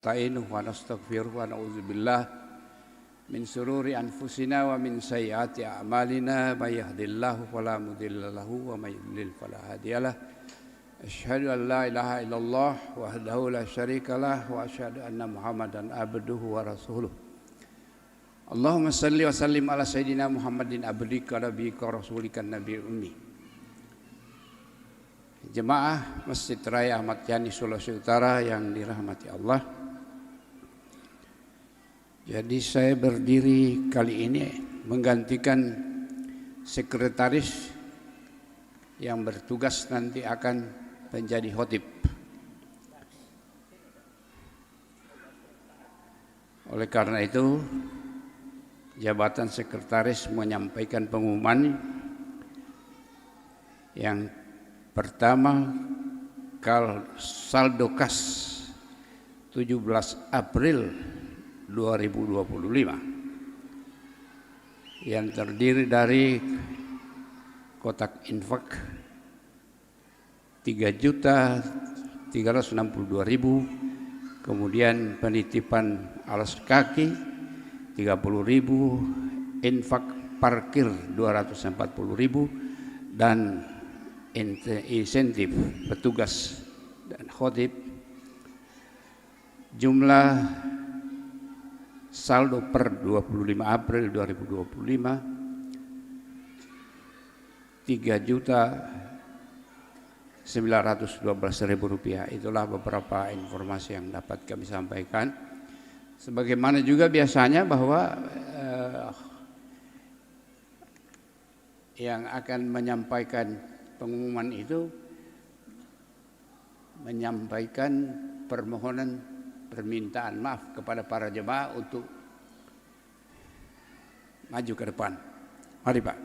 Ta'inuhu wa nastaghfiruhu wa na'udzubillah min sururi anfusina wa min sayyiati a'malina may yahdihillahu fala mudilla lahu wa may yudlil fala hadiyalah. Asyhadu an la ilaha illallah wahdahu la syarikalah wa asyhadu anna Muhammadan abduhu wa rasuluh. Allahumma salli wa sallim ala sayyidina Muhammadin abdika nabiyyika rasulika nabiyil ummi. Jemaah Masjid Raya Ahmad Yani Sulawesi Utara yang dirahmati Allah. Jadi saya berdiri kali ini menggantikan sekretaris yang bertugas nanti akan menjadi khotib. Oleh karena itu, jabatan sekretaris menyampaikan pengumuman yang pertama, saldo kas 17 April 2025 yang terdiri dari kotak infak 3.362.000, kemudian penitipan alas kaki 30.000, infak parkir 240.000, dan insentif petugas dan khotib. Jumlah saldo per 25 April 2025 Rp3.912.000. Itulah beberapa informasi yang dapat kami sampaikan. Sebagaimana juga biasanya bahwa yang akan menyampaikan pengumuman itu menyampaikan permohonan permintaan maaf kepada para jemaah untuk maju ke depan. Mari Pak.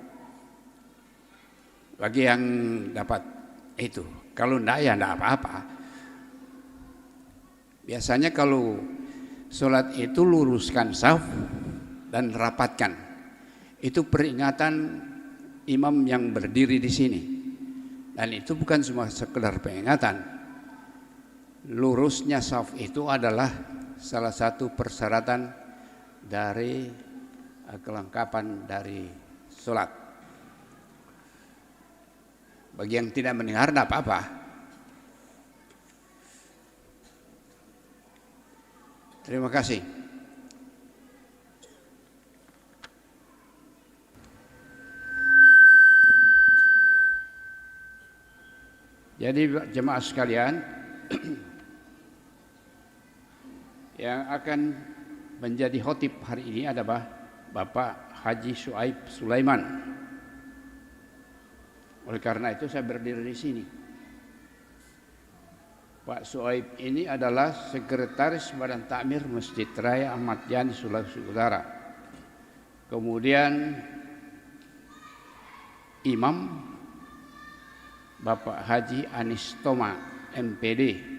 Bagi yang dapat itu, kalau enggak ya enggak apa-apa. Biasanya kalau sholat itu luruskan saf dan rapatkan. Itu peringatan imam yang berdiri di sini. Dan itu bukan cuma sekedar peringatan. Lurusnya saf itu adalah salah satu persyaratan dari kelengkapan dari sholat. Bagi yang tidak mendengar tidak apa-apa. Terima kasih. Jadi jemaah sekalian, yang akan menjadi khotib hari ini adalah Bapak Haji Syuaib Sulaiman. Oleh karena itu saya berdiri di sini. Pak Syuaib ini adalah sekretaris Badan Takmir Masjid Raya Ahmad Yani Sulawesi Utara. Kemudian Imam Bapak Haji Anis Toma MPD.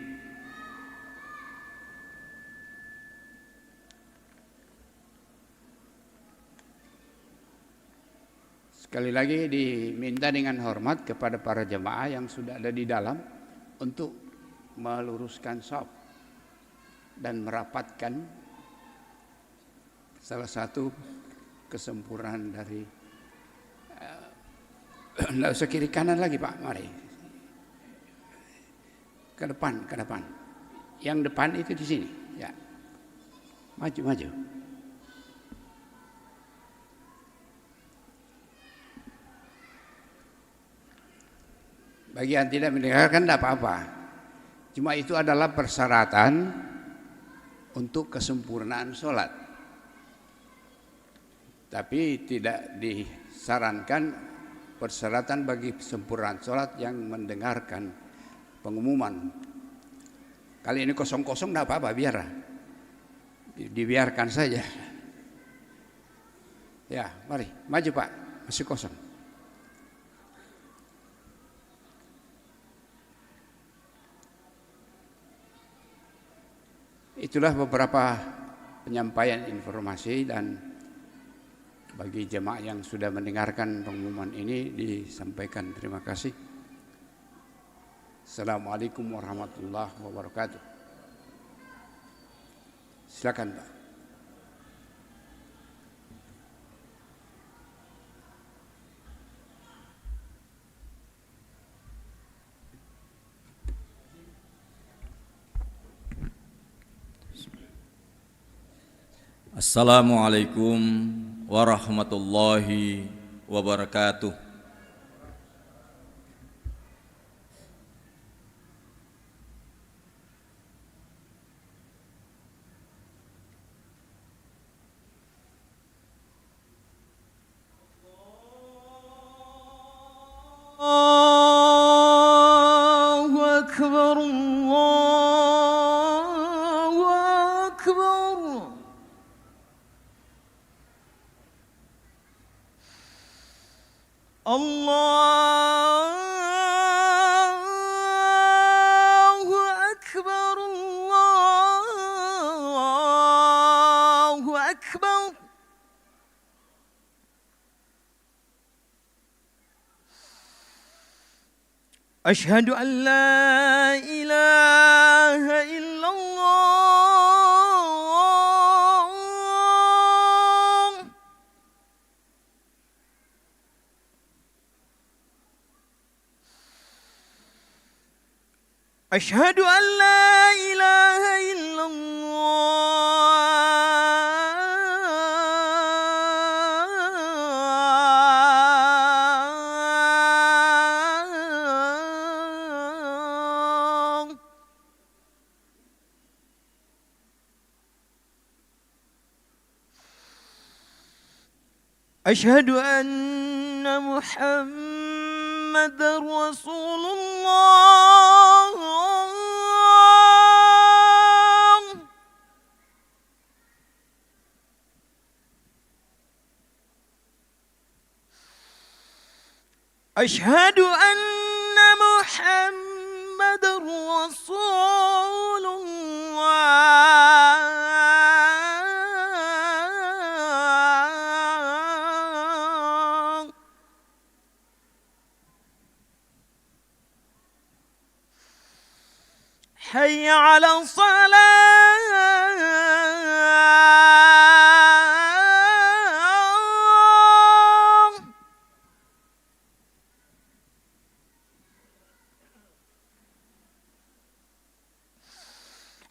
Sekali lagi diminta dengan hormat kepada para jemaah yang sudah ada di dalam untuk meluruskan shaf dan merapatkan salah satu kesempurnaan dari tidak usah kiri kanan lagi Pak, mari ke depan. Yang depan itu di sini, ya, maju. Bagi yang tidak mendengarkan tidak apa-apa. Cuma itu adalah persyaratan untuk kesempurnaan sholat. Tapi tidak disarankan persyaratan bagi kesempurnaan sholat yang mendengarkan pengumuman. Kali ini kosong-kosong tidak apa-apa, biar dibiarkan saja. Ya, mari maju Pak, masih kosong. Itulah beberapa penyampaian informasi, dan bagi jemaah yang sudah mendengarkan pengumuman ini disampaikan terima kasih. Assalamualaikum warahmatullahi wabarakatuh. Silakan Pak. Assalamualaikum warahmatullahi wabarakatuh. Allahu Akbar, Allahu Akbar. Allahu Akbar, Allahu Akbar. أشهد أن لا إله إلا الله. أشهد أن لا إله إلا الله. أشهد أن محمد رسول الله. أشهد أن محمد رسول الله. حي على الصلاة.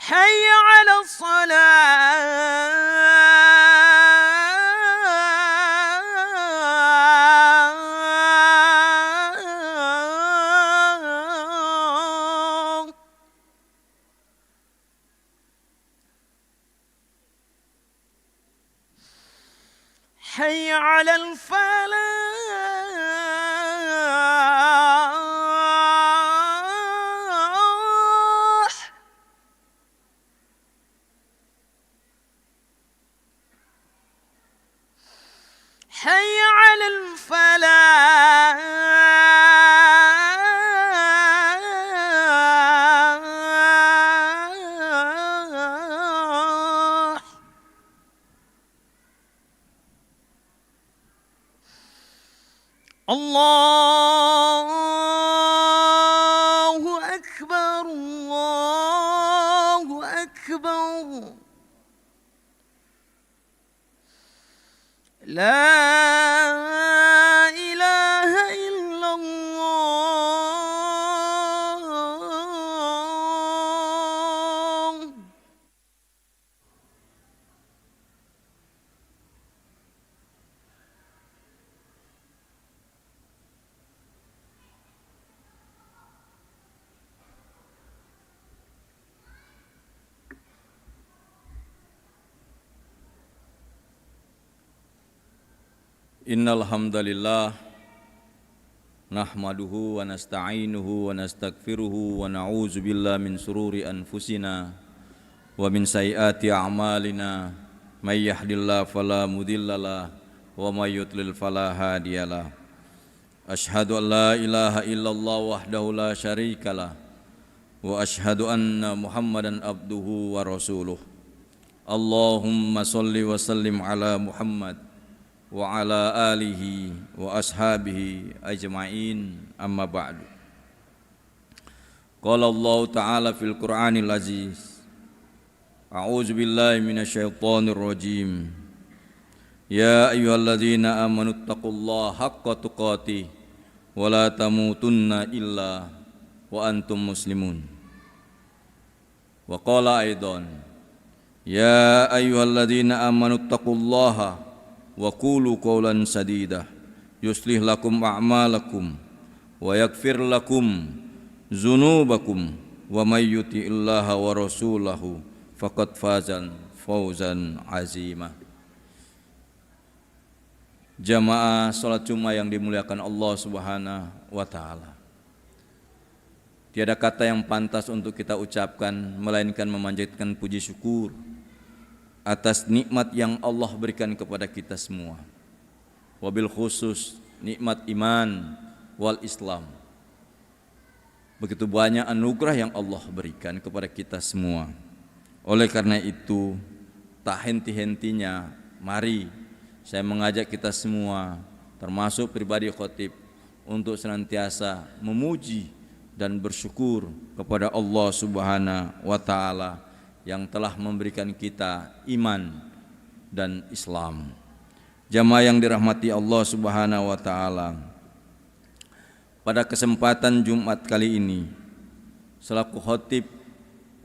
حي على الصلاة. حي على الفلاح. حي على الفلاح. الله أكبر، الله أكبر. لا إله إلا الله. Innal hamdalillah nahmaduhu wa nasta'inuhu wa nastaghfiruhu wa na'udzu billahi min sururi anfusina wa min sayyiati a'malina may yahdihillahu fala mudhillalah wa may yudlil fala hadiyalah. Asyhadu an la ilaha illallah wahdahu la syarikalah wa asyhadu anna Muhammadan abduhu wa rasuluh. Allahumma shalli wa sallim ala Muhammad wa ala alihi wa ashabihi ajma'in, amma ba'du. Qala Allah ta'ala fil Qur'anil aziz, A'udzu billahi minasyaitonir rajim. Ya ayyuhalladzina amanu taqullaha haqqa tuqatih wa la tamutunna illa wa antum muslimun. Wa qala aidan ya ayyuhalladzina amanu taqullaha wa qulu qawlan sadida yuslih lakum a'malakum wa yaghfir lakum dzunubakum wa may yuti'illaha wa rasulahu faqad fawzan azima. Jamaah salat Jumat yang dimuliakan Allah Subhanahu wa taala. Tiada kata yang pantas untuk kita ucapkan melainkan memanjatkan puji syukur atas nikmat yang Allah berikan kepada kita semua. Wabil khusus nikmat iman wal Islam. Begitu banyak anugerah yang Allah berikan kepada kita semua. Oleh karena itu, tak henti-hentinya mari saya mengajak kita semua, termasuk pribadi khotib, untuk senantiasa memuji dan bersyukur kepada Allah Subhanahu wa taala yang telah memberikan kita iman dan Islam. Jamaah yang dirahmati Allah Subhanahu wa taala, pada kesempatan Jumat kali ini selaku khotib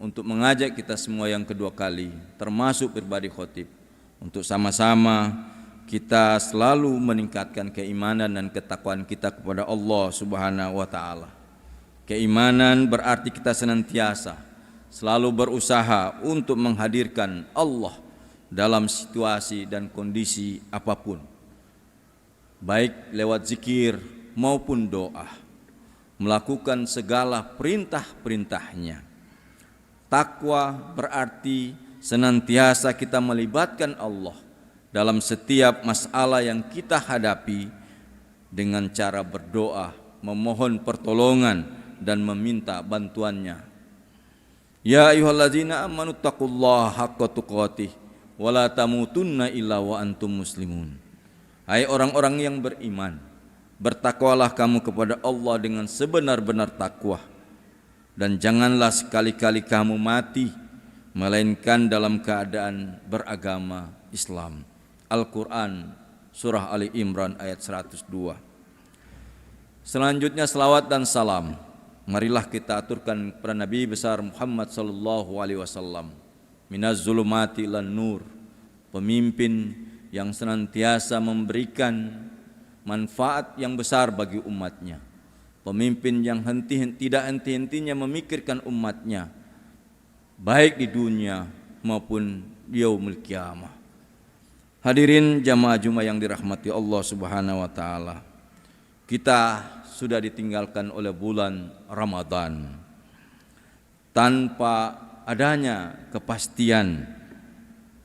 untuk mengajak kita semua yang kedua kali, termasuk pribadi khotib, untuk sama-sama kita selalu meningkatkan keimanan dan ketakwaan kita kepada Allah Subhanahu wa taala. Keimanan berarti kita senantiasa selalu berusaha untuk menghadirkan Allah dalam situasi dan kondisi apapun, baik lewat zikir maupun doa, melakukan segala perintah-perintahnya. Takwa berarti senantiasa kita melibatkan Allah dalam setiap masalah yang kita hadapi dengan cara berdoa, memohon pertolongan dan meminta bantuannya. Ya ayyuhalladzina amanu taqullaha haqqa tuqatih wa la tamutunna illa wa antum muslimun. Hai orang-orang yang beriman, bertakwalah kamu kepada Allah dengan sebenar-benar takwa, dan janganlah sekali-kali kamu mati melainkan dalam keadaan beragama Islam. Al-Quran Surah Ali Imran ayat 102. Selanjutnya selawat dan salam marilah kita aturkan kepada Nabi besar Muhammad sallallahu alaihi wasallam, minaz zulumati ilan nur, pemimpin yang senantiasa memberikan manfaat yang besar bagi umatnya, pemimpin yang tidak henti-hentinya memikirkan umatnya, baik di dunia maupun di yaumul qiyamah. Hadirin jamaah Jumat yang dirahmati Allah Subhanahu wa taala, kita sudah ditinggalkan oleh bulan Ramadan tanpa adanya kepastian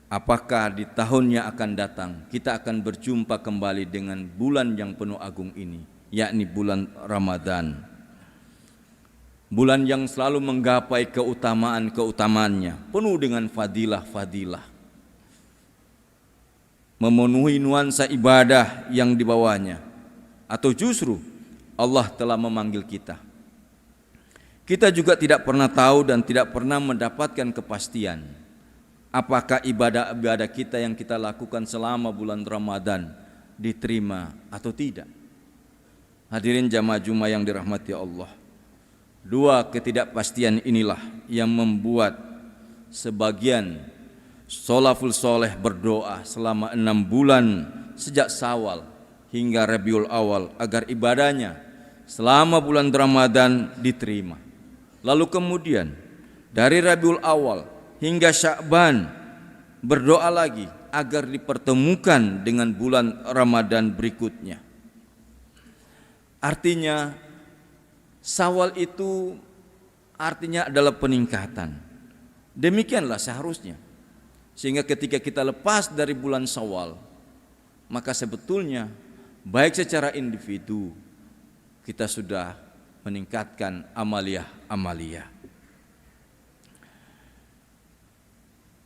apakah di tahun yang akan datang kita akan berjumpa kembali dengan bulan yang penuh agung ini, yakni bulan Ramadan. Bulan yang selalu menggapai keutamaan-keutamaannya, penuh dengan fadilah-fadilah, memenuhi nuansa ibadah yang dibawanya. Atau justru Allah telah memanggil kita. Kita juga tidak pernah tahu dan tidak pernah mendapatkan kepastian apakah ibadah-ibadah kita yang kita lakukan selama bulan Ramadan diterima atau tidak. Hadirin jamaah Jumat yang dirahmati Allah, dua ketidakpastian inilah yang membuat sebagian sholaful soleh berdoa selama 6 bulan sejak Syawal hingga Rabiul Awal agar ibadahnya selama bulan Ramadan diterima. Lalu kemudian dari Rabiul Awal hingga Sya'ban berdoa lagi agar dipertemukan dengan bulan Ramadan berikutnya. Artinya Syawal itu artinya adalah peningkatan. Demikianlah seharusnya. Sehingga ketika kita lepas dari bulan Syawal, maka sebetulnya baik secara individu kita sudah meningkatkan amaliyah.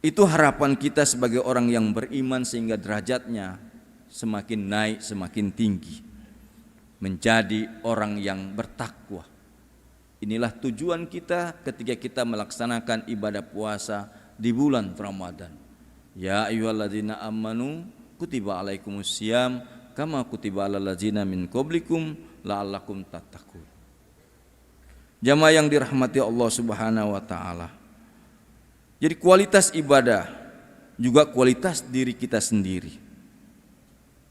Itu harapan kita sebagai orang yang beriman sehingga derajatnya semakin naik, semakin tinggi, menjadi orang yang bertakwa. Inilah tujuan kita ketika kita melaksanakan ibadah puasa di bulan Ramadan. Ya ayyuhalladzina amanu kutiba alaikumusiyam kama kutiba alal ladzina min qablikum la'allakum tattaqun. Jamaah yang dirahmati Allah Subhanahu wa taala. Jadi kualitas ibadah juga kualitas diri kita sendiri.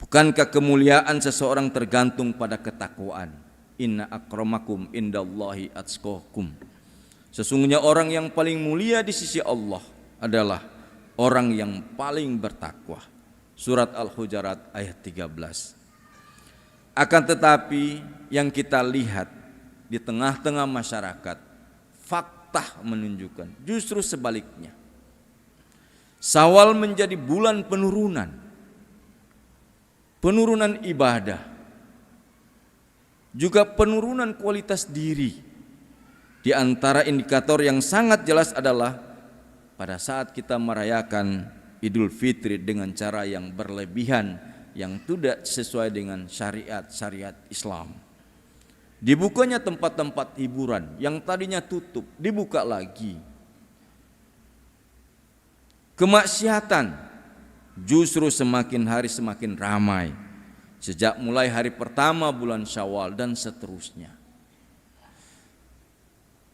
Bukankah kemuliaan seseorang tergantung pada ketakwaan? Inna akramakum indallahi atqakum. Sesungguhnya orang yang paling mulia di sisi Allah adalah orang yang paling bertakwa. Surat Al-Hujurat ayat 13. Akan tetapi yang kita lihat di tengah-tengah masyarakat, fakta menunjukkan justru sebaliknya. Syawal menjadi bulan penurunan ibadah, juga penurunan kualitas diri. Di antara indikator yang sangat jelas adalah pada saat kita merayakan Idul Fitri dengan cara yang berlebihan, yang tidak sesuai dengan syariat Islam. Dibukanya tempat-tempat hiburan yang tadinya tutup, dibuka lagi. Kemaksiatan justru semakin hari semakin ramai. Sejak mulai hari pertama bulan Syawal dan seterusnya.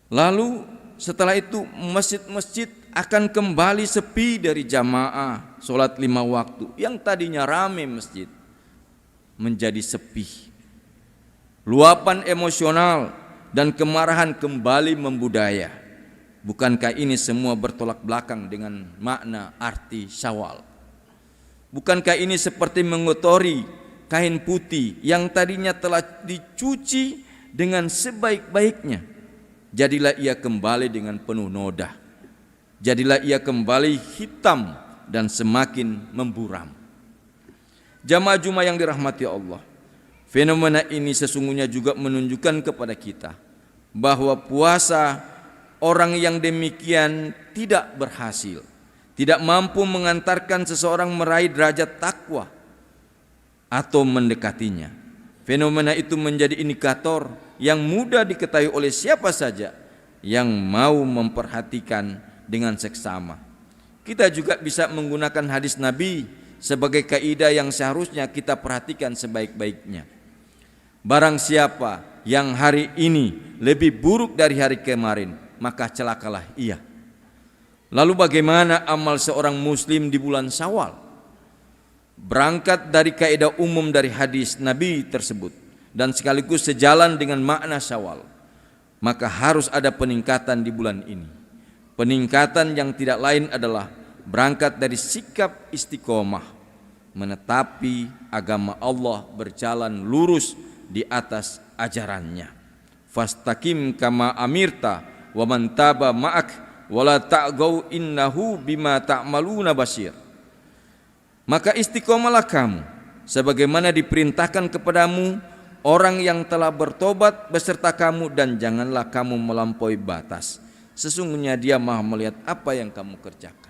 Lalu setelah itu masjid-masjid akan kembali sepi dari jamaah sholat 5 waktu. Yang tadinya ramai masjid menjadi sepi. Luapan emosional dan kemarahan kembali membudaya. Bukankah ini semua bertolak belakang dengan makna arti Syawal? Bukankah ini seperti mengotori kain putih yang tadinya telah dicuci dengan sebaik-baiknya? Jadilah ia kembali dengan penuh noda. Jadilah ia kembali hitam dan semakin memburam. Jamaah yang dirahmati Allah, fenomena ini sesungguhnya juga menunjukkan kepada kita bahwa puasa orang yang demikian tidak berhasil, tidak mampu mengantarkan seseorang meraih derajat takwa atau mendekatinya. Fenomena itu menjadi indikator yang mudah diketahui oleh siapa saja yang mau memperhatikan dengan seksama. Kita juga bisa menggunakan hadis Nabi sebagai kaidah yang seharusnya kita perhatikan sebaik-baiknya. Barang siapa yang hari ini lebih buruk dari hari kemarin, maka celakalah ia. Lalu bagaimana amal seorang muslim di bulan Syawal? Berangkat dari kaidah umum dari hadis Nabi tersebut dan sekaligus sejalan dengan makna Syawal, maka harus ada peningkatan di bulan ini. Peningkatan yang tidak lain adalah berangkat dari sikap istiqomah, menetapi agama Allah berjalan lurus di atas ajarannya. Fastaqim kama amirta wa man taba ma'ak wala ta'gau innahu bima ta'maluna basir. Maka istiqomalah kamu sebagaimana diperintahkan kepadamu orang yang telah bertobat beserta kamu, dan janganlah kamu melampaui batas. Sesungguhnya Dia Maha melihat apa yang kamu kerjakan.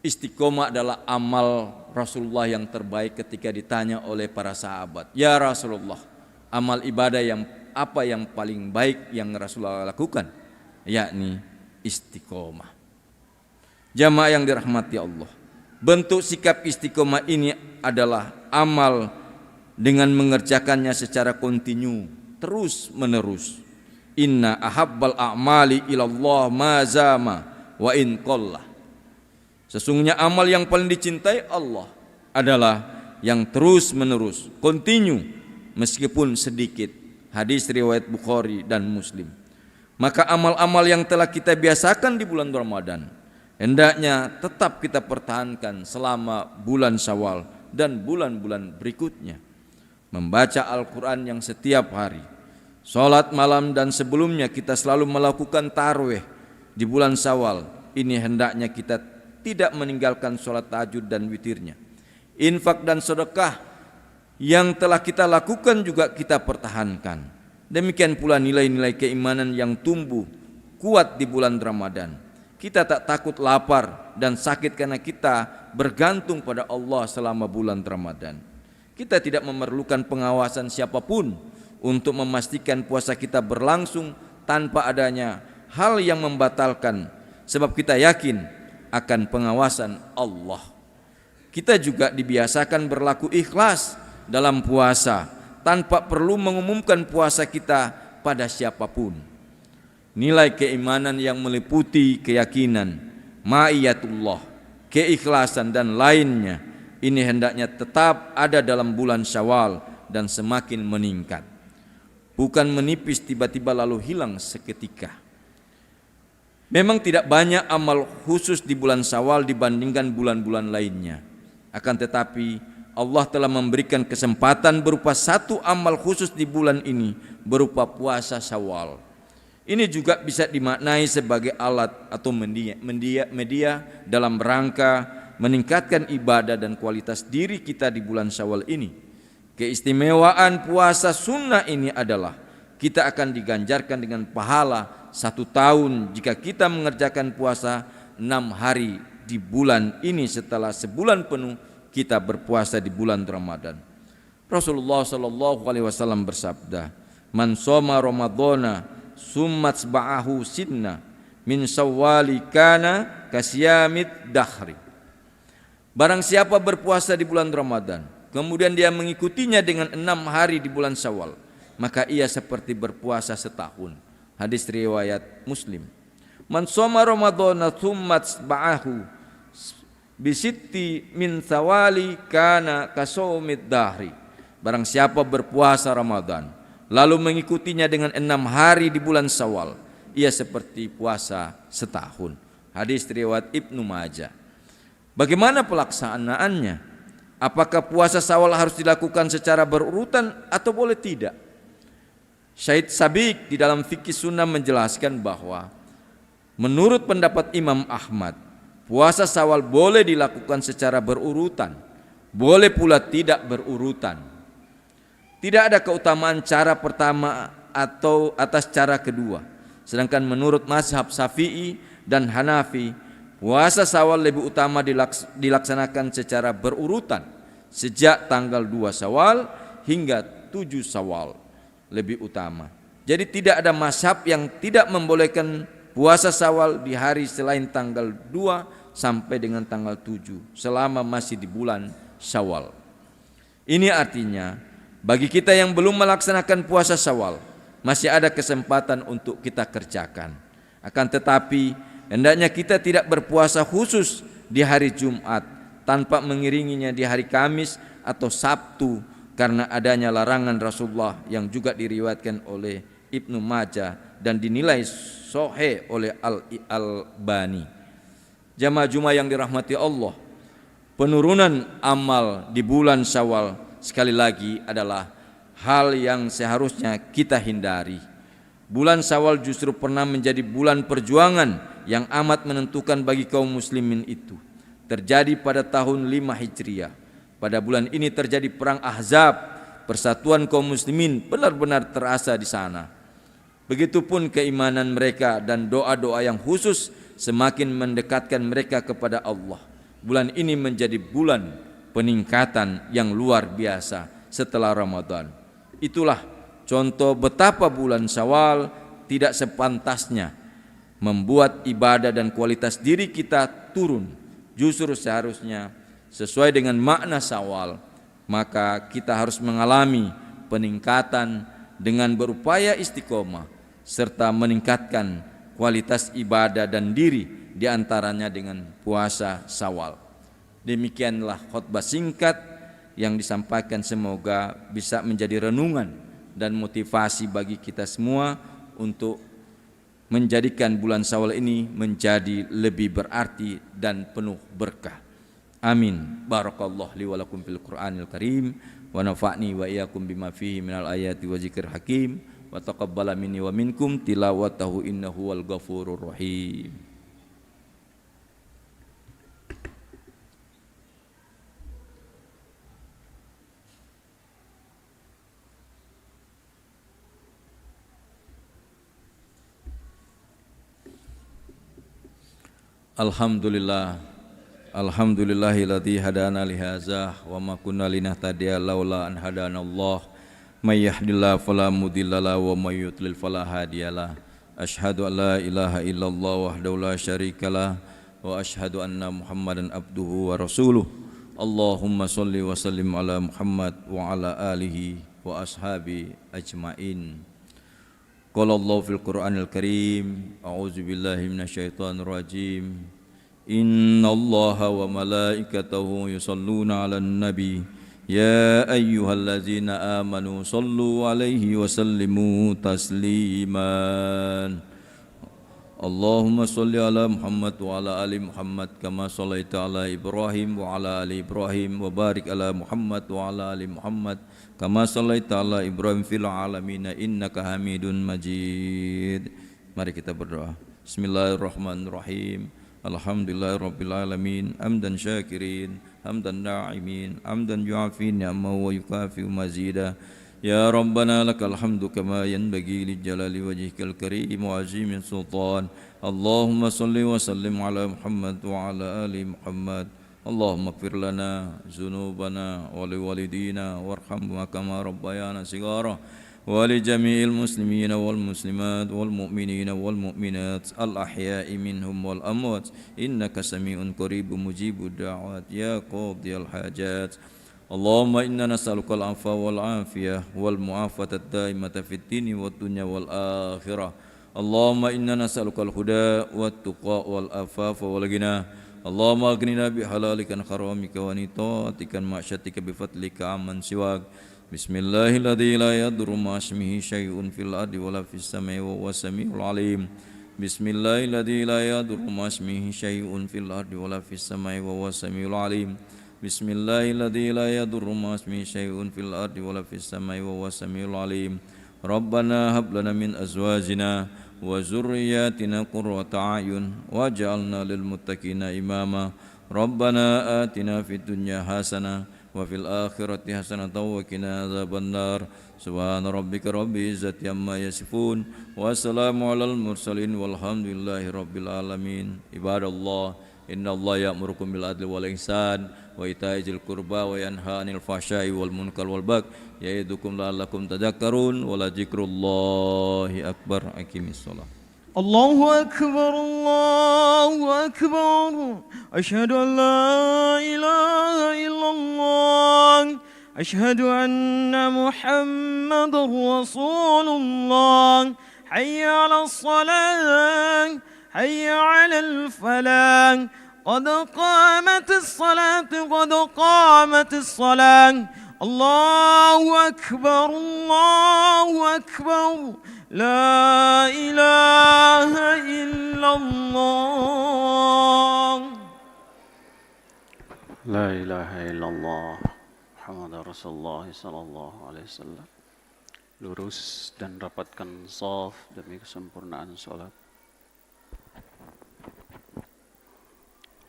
Istiqomah adalah amal Rasulullah yang terbaik ketika ditanya oleh para sahabat, "Ya Rasulullah, amal ibadah yang apa yang paling baik yang Rasulullah lakukan?" Yakni istiqomah. Jamaah yang dirahmati Allah, bentuk sikap istiqomah ini adalah amal dengan mengerjakannya secara kontinu, terus menerus. Inna ahabbal a'mali ilallah ma zama wa in qalla. Sesungguhnya amal yang paling dicintai Allah adalah yang terus menerus, kontinu meskipun sedikit. Hadis riwayat Bukhari dan Muslim. Maka amal-amal yang telah kita biasakan di bulan Ramadan hendaknya tetap kita pertahankan selama bulan Syawal dan bulan-bulan berikutnya. Membaca Al-Quran yang setiap hari, sholat malam, dan sebelumnya kita selalu melakukan tarawih di bulan Syawal. Ini hendaknya kita tidak meninggalkan sholat tahajud dan witirnya. Infak dan sedekah yang telah kita lakukan juga kita pertahankan. Demikian pula nilai-nilai keimanan yang tumbuh kuat di bulan Ramadan. Kita tak takut lapar dan sakit karena kita bergantung pada Allah selama bulan Ramadan. Kita tidak memerlukan pengawasan siapapun untuk memastikan puasa kita berlangsung tanpa adanya hal yang membatalkan, sebab kita yakin akan pengawasan Allah. Kita juga dibiasakan berlaku ikhlas dalam puasa tanpa perlu mengumumkan puasa kita pada siapapun. Nilai keimanan yang meliputi keyakinan, ma'iyatullah, keikhlasan dan lainnya ini hendaknya tetap ada dalam bulan Syawal dan semakin meningkat. Bukan menipis tiba-tiba lalu hilang seketika. Memang tidak banyak amal khusus di bulan Syawal dibandingkan bulan-bulan lainnya. Akan tetapi Allah telah memberikan kesempatan berupa satu amal khusus di bulan ini berupa puasa Syawal. Ini juga bisa dimaknai sebagai alat atau media dalam rangka meningkatkan ibadah dan kualitas diri kita di bulan Syawal ini. Keistimewaan puasa sunnah ini adalah kita akan diganjarkan dengan pahala 1 tahun jika kita mengerjakan puasa 6 hari di bulan ini setelah sebulan penuh kita berpuasa di bulan Ramadan. Rasulullah sallallahu alaihi wasallam bersabda, "Man shoma Ramadhana summat ba'ahu sinna min Syawwali kana kasyamid dahri." Barang siapa berpuasa di bulan Ramadan, kemudian dia mengikutinya dengan 6 hari di bulan Syawal, maka ia seperti berpuasa setahun. Hadis riwayat Muslim. Man shoma Ramadhana summat ba'ahu bisitti min Syawali kana kasaumid dahri. Barang siapa berpuasa Ramadan lalu mengikutinya dengan 6 hari di bulan Syawal, ia seperti puasa setahun. Hadis riwayat Ibnu Majah. Bagaimana pelaksanaannya? Apakah puasa Syawal harus dilakukan secara berurutan atau boleh tidak? Syahid Sabiq di dalam fikih sunnah menjelaskan bahwa menurut pendapat Imam Ahmad, puasa Syawal boleh dilakukan secara berurutan, boleh pula tidak berurutan. Tidak ada keutamaan cara pertama atau atas cara kedua. Sedangkan menurut mazhab Syafi'i dan Hanafi, puasa Syawal lebih utama dilaksanakan secara berurutan sejak tanggal 2 Syawal hingga 7 Syawal lebih utama. Jadi tidak ada mazhab yang tidak membolehkan puasa Syawal di hari selain tanggal 2 sampai dengan tanggal 7 selama masih di bulan Syawal. Ini artinya bagi kita yang belum melaksanakan puasa Syawal masih ada kesempatan untuk kita kerjakan. Akan tetapi hendaknya kita tidak berpuasa khusus di hari Jumat tanpa mengiringinya di hari Kamis atau Sabtu karena adanya larangan Rasulullah yang juga diriwayatkan oleh Ibnu Majah dan dinilai sahih oleh Al-Albani. Jamaah Jumat yang dirahmati Allah, penurunan amal di bulan Syawal sekali lagi adalah hal yang seharusnya kita hindari. Bulan Syawal justru pernah menjadi bulan perjuangan yang amat menentukan bagi kaum muslimin itu. Terjadi pada tahun 5 Hijriah. Pada bulan ini terjadi perang Ahzab. Persatuan kaum muslimin benar-benar terasa di sana. Begitupun keimanan mereka dan doa-doa yang khusus semakin mendekatkan mereka kepada Allah. Bulan ini menjadi bulan peningkatan yang luar biasa setelah Ramadan. Itulah contoh betapa bulan Syawal tidak sepantasnya membuat ibadah dan kualitas diri kita turun. Justru seharusnya sesuai dengan makna Syawal, maka kita harus mengalami peningkatan dengan berupaya istiqomah serta meningkatkan kualitas ibadah dan diri diantaranya dengan puasa Syawal. Demikianlah khutbah singkat yang disampaikan, semoga bisa menjadi renungan dan motivasi bagi kita semua untuk menjadikan bulan Syawal ini menjadi lebih berarti dan penuh berkah. Amin. Barakallahu li wa lakum fil Qur'anil Karim wa nafa'ni wa iyyakum bima fihi minal ayati wa dzikril hakim wa taqabbala minni wa minkum tilawatahu innahu wal ghafurur rahim. Alhamdulillahilladzi hadana lihaza wa ma kunna linahtadiya laula an hadanallah may yahdihillahu fala mudhillalah wa may yudlil fala hadiyalah Asyhadu an la ilaha illallah wahdahu la syarikalah wa asyhadu anna Muhammadan abduhu wa rasuluh. Allahumma sholli wa sallim ala Muhammad wa ala alihi wa ashabi ajmain. Qala Allah fil Qur'anil Karim, a'udzu billahi minasyaitonir rajim. Innallaha wa malaikatahu yusholluna 'alan nabi ya ayyuhallazina amanu shallu 'alaihi wa sallimu tasliman. Allahumma sholli ala Muhammad wa ala ali Muhammad kama shallaita ala Ibrahim wa ala ali Ibrahim wa barik ala Muhammad wa ala ali Muhammad kama shallaita ala Ibrahim fil alamin innaka Hamidun Majid. Mari kita berdoa. Bismillahirrahmanirrahim. Alhamdulillahirabbil alamin, hamdan syakirin, hamdan na'imin, hamdan yu'afi ni'amahu wa yukafi mazida. Ya Rabbana lakal hamdu kama yanbaghi li jalali wajhikal karim wa azimi sultan. Allahumma salli wa sallim ala Muhammad wa ala ali Muhammad. Allahumma ighfir lana dzunubana wa li walidina warhamhum kama rabbayana shighara wa li jami'il muslimina wal muslimat wal mu'minina wal mu'minat al ahya'i minhum wal amwat innaka sami'un qaribun mujibud da'wat ya qadiyal hajat. Allahumma inna nas'aluka al-'afwa wal-'afiyah wal-mu'afata ad-daimata fid dini wad dunya wal akhirah. Allahumma inna nas'aluka al-huda wat-tuqa wal-afafa wal-ghina. Allahumma aghnina bihalalika an haramika wa nitatika ma'syatika bi fadlika amman siwak. Bismillahilladzi la yadurru ma'asmihi syai'un fil ardi wala fis samai wa huwas samiul 'alim. Bismillahilladzi la yadurru ma'asmihi syai'un fil ardi wala fis samai wa huwas samiul 'alim. Bismillahilladzi la yadurru ma'asmihi syai'un fil ardi wala fis samai wa huwas samiul 'alim. Rabbana hab lana min azwajina wa dzurriyyatina qurrata a'yun waj'alna lil muttaqina imama. Rabbana atina fid dunya hasanah wa fil akhirati hasanatan wa qina adzabannar. Subhana rabbika rabbil izzati amma yasifun wa salamun alal mursalin walhamdulillahi rabbil alamin. Ibadallah, innallaha ya'murukum bil adli wal ihsan wa ita'i dzil qurba wa yanha 'anil fahsya'i wal munkar wal baghi ya'idukum la'allakum tadhakkarun wa la dzikrullahi akbar. Aqimis shalah. Allahu akbar, Allahu akbar. Asyhadu an la ilaha illallah. Asyhadu anna Muhammadar Rasulullah. Hayya 'alas salah, hayya 'alal falah. قد قامت الصلاة قد قامت الصلاة. الله أكبر الله أكبر. لا إله إلا الله. لا إله إلا الله Muhammad Rasulullah sallallahu alaihi wasallam. Lurus dan rapatkan shaf demi kesempurnaan salat.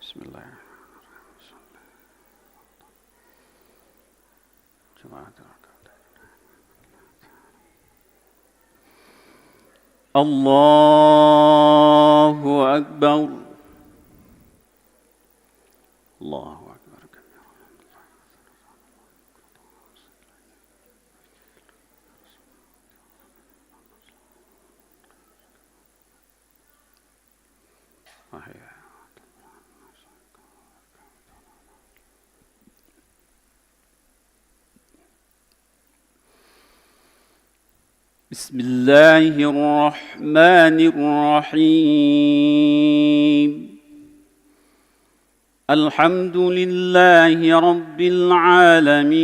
Bismillahirrahmanirrahim. Allahu Akbar. Allahu Akbar. بسم الله الرحمن الرحيم. الحمد لله رب العالمين.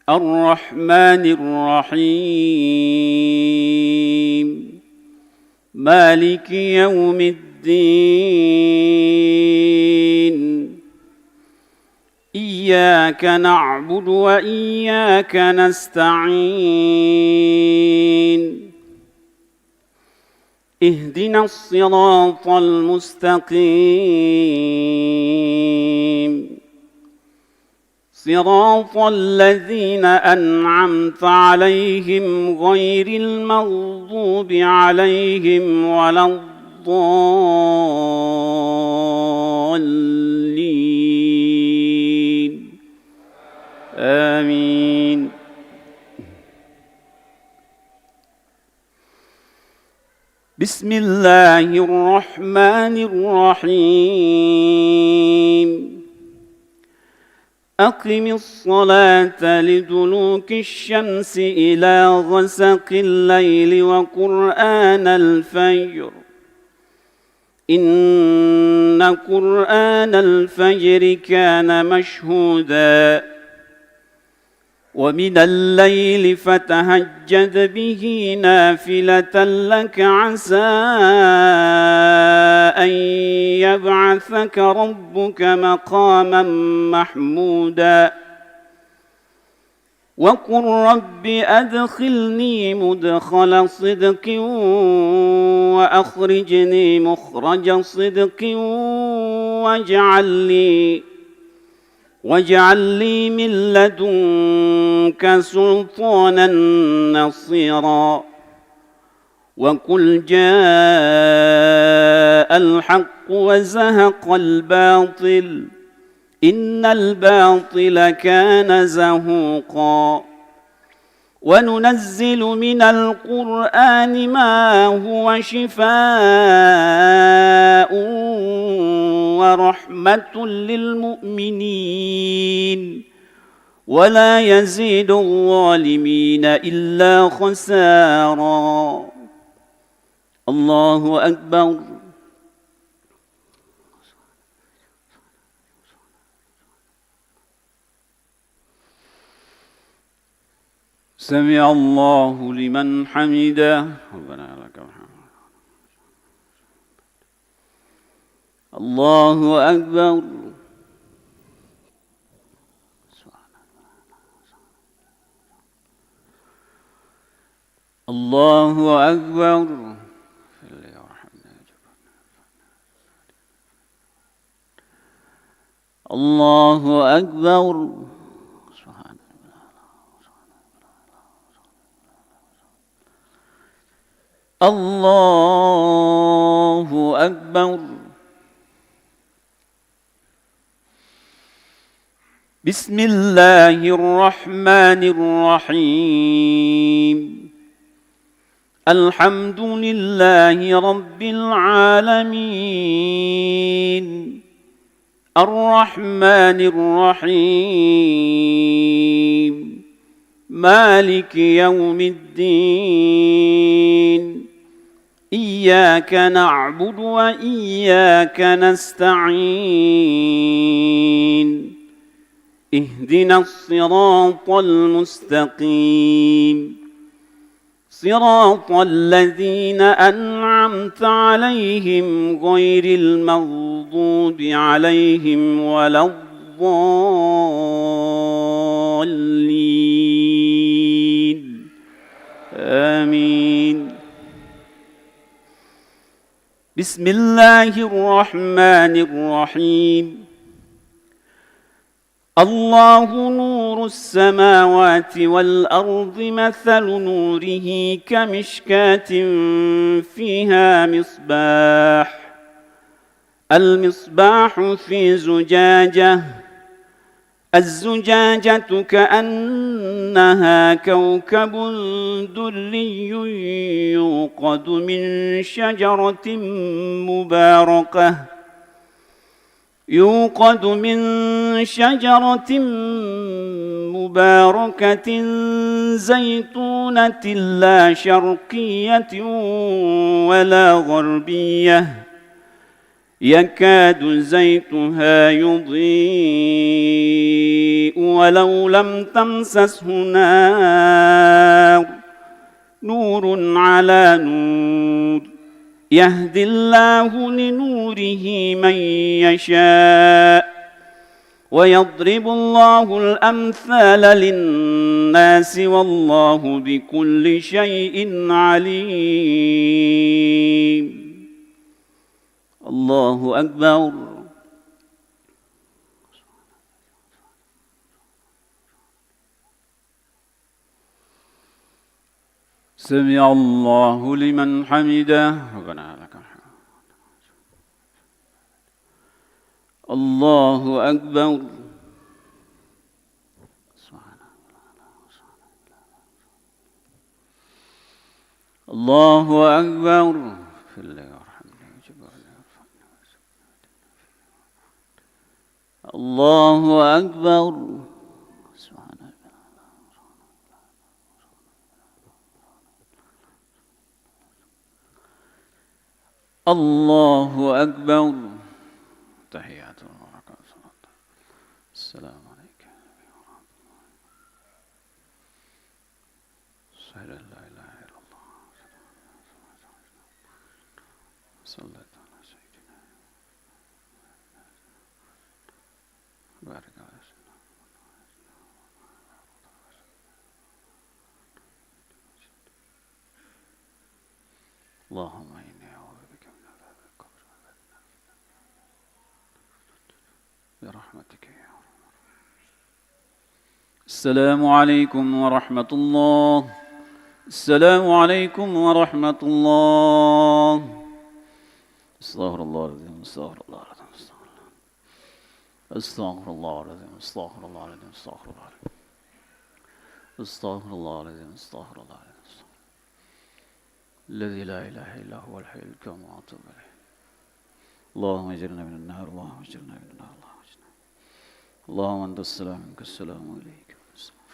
الرحمن الرحيم. مالك يوم الدين. إياك نعبد وإياك نستعين. اهدنا الصراط المستقيم. صراط الذين أنعمت عليهم غير المغضوب عليهم ولا الضالين. آمين. بسم الله الرحمن الرحيم أقم الصلاة لدلوك الشمس إلى غسق الليل وقرآن الفجر إن قرآن الفجر كان مشهودا ومن الليل فتهجد به نافلة لك عسى أن يبعثك ربك مقاما محمودا وقل رب أدخلني مدخل صدق وأخرجني مخرج صدق واجعل لي من لدنك سلطانا نصيرا وقل جاء الحق وزهق الباطل إن الباطل كان زهوقا وننزل من القرآن ما هو شفاء ورحمة للمؤمنين ولا يزيد الظالمين إلا خسارا الله أكبر سمع الله لمن حمده ربنا لك الحمد الله أكبر الله أكبر الله أكبر الله أكبر بسم الله الرحمن الرحيم الحمد لله رب العالمين الرحمن الرحيم مالك يوم الدين إياك نعبد وإياك نستعين اهدنا الصراط المستقيم صراط الذين أنعمت عليهم غير المغضوب عليهم ولا الضالين آمين بسم الله الرحمن الرحيم الله نور السماوات والأرض مثل نوره كمشكاة فيها مصباح المصباح في زجاجة الزجاجة كأنها كوكب دري يوقد من شجرة مباركة زيتونة لا شرقية ولا غربية يكاد زيتها يضيء ولو لم تمسسه نار نور على نور يهدي الله لنوره من يشاء ويضرب الله الأمثال للناس والله بكل شيء عليم الله أكبر سمع الله لمن حمده ربنا لك الحمد الله أكبر الله أكبر واغفر لي وارحمني وجبرني وارفعني. الله أكبر. سبحان الله أكبر. تحيات وبركاته. السلام عليكم ورحمة الله. أشهد أن لا إله إلا الله. صليت على سيدنا بارك على سيدنا. اللهم إني أعوذ بك من عذاب القبر برحمتك يا رب. السلام عليكم ورحمة الله. السلام عليكم ورحمة الله. استغفر الله العظيم. استغفر الله العظيم. استغفر الله العظيم. استغفر الله العظيم. استغفر الله العظيم. استغفر الله العظيم. استغفر الله العظيم. الذي لا إله إلا هو الحي القيوم وأتوب إليه. اللهم اجرنا من النار. اللهم اجرنا من النار. اللهم أنت السلام منك السلام عليك.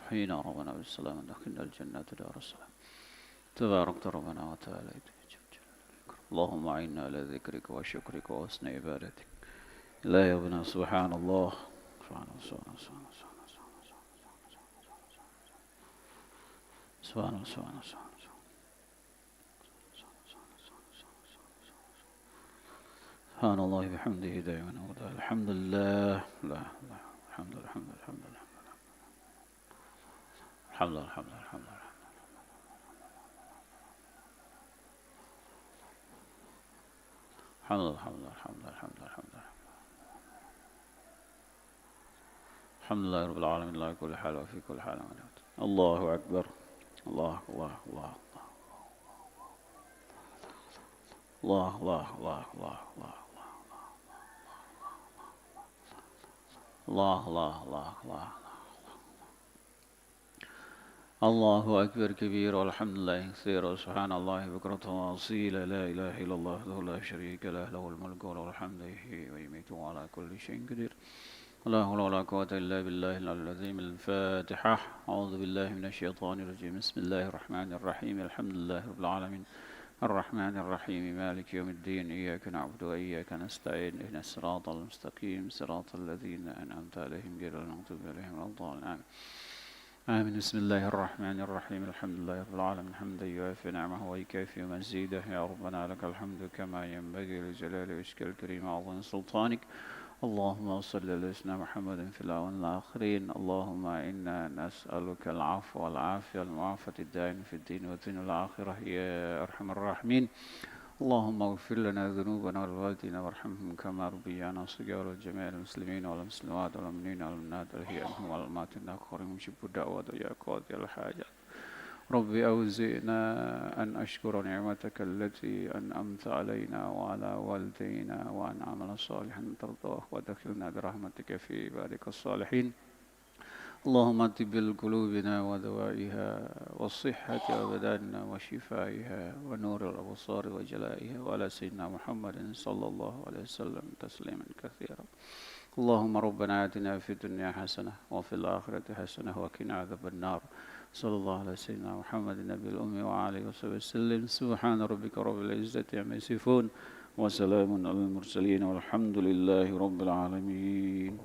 حينا ربنا بالسلام دخلنا الجنة دار السلام. تباركت ربنا وتعاليت. اللهم أعنا على ذكرك وشكرك وحسن عبادتك. لا يا ابنا سبحان الله. سبحان الله. سبحان الله. سبحان الله. سبحان الله. سبحان الله. سبحان الله بحمده دائما أبدا. الحمد لله. لا لا الحمد لله. الحمد لله. الحمد لله. الحمد لله. الحمد لله. الحمد لله. الحمد لله. الحمد لله. الحمد لله. الحمد لله. الحمد لله. الحمد لله رب العالمين على كل حال وفي كل حال. الله أكبر. الله الله الله الله الله الله الله الله الله الله الله الله. الله أكبر كبير والحمد لله كثيرا وسبحان الله بكرة وأصيلا. لا إله إلا الله وحده لا شريك له. له الملك وله الحمد يحيي ويميت وعلى كل شيء قدير. ولا حول ولا قوة إلا بالله العظيم. الفاتحة. أعوذ بالله من الشيطان الرجيم. بسم الله الرحمن الرحيم. الحمد لله رب العالمين الرحمن الرحيم مالك يوم الدين. إياك نعبد وإياك نستعين. اهدنا الصراط المستقيم صراط الذين أنعمت عليهم غير المغضوب عليهم ولا الضالين. آمين. آمين. بسم الله الرحمن الرحيم. الحمد لله رب العالمين حمدا يوافي نعمه ويكافئ مزيده. يا ربنا لك الحمد كما ينبغي لجلال وجهك الكريم وعظيم سلطانك. اللهم صل على سيدنا محمد في الأولين والآخرين. اللهم إنا نسألك العفو والعافية المعافاة الدائم في الدين والدنيا والآخرة يا أرحم الراحمين. اللهم اغفر لنا ذنوبنا والوالدين وارحمهم كما ربيانا صغارا. وجميع المسلمين والمسلمات والمؤمنين والمؤمنات الأحياء منهم والأموات إنك قريب مجيب الدعوات يا قاضي الحاجات. ربي أوزئنا أن أشكر نعمتك التي أنعمت علينا وعلى والدينا وأن نعمل صالحا ترضاه وادخلنا برحمتك في عبادك الصالحين. اللهم طب قلوبنا ودوائها والصحة أبداننا وشفائها ونور الأبصار وجلائها وعلى سيدنا محمد صلى الله عليه وسلم تسليما كثيرا. اللهم ربنا آتنا في الدنيا حسنة وفي الآخرة حسنة وقنا عذاب النار. صلى الله على سيدنا محمد النبي الأمي وعلى آله وصحبه وسلم. سبحان ربك رب العزة عما يصفون وسلام على المرسلين والحمد لله رب العالمين.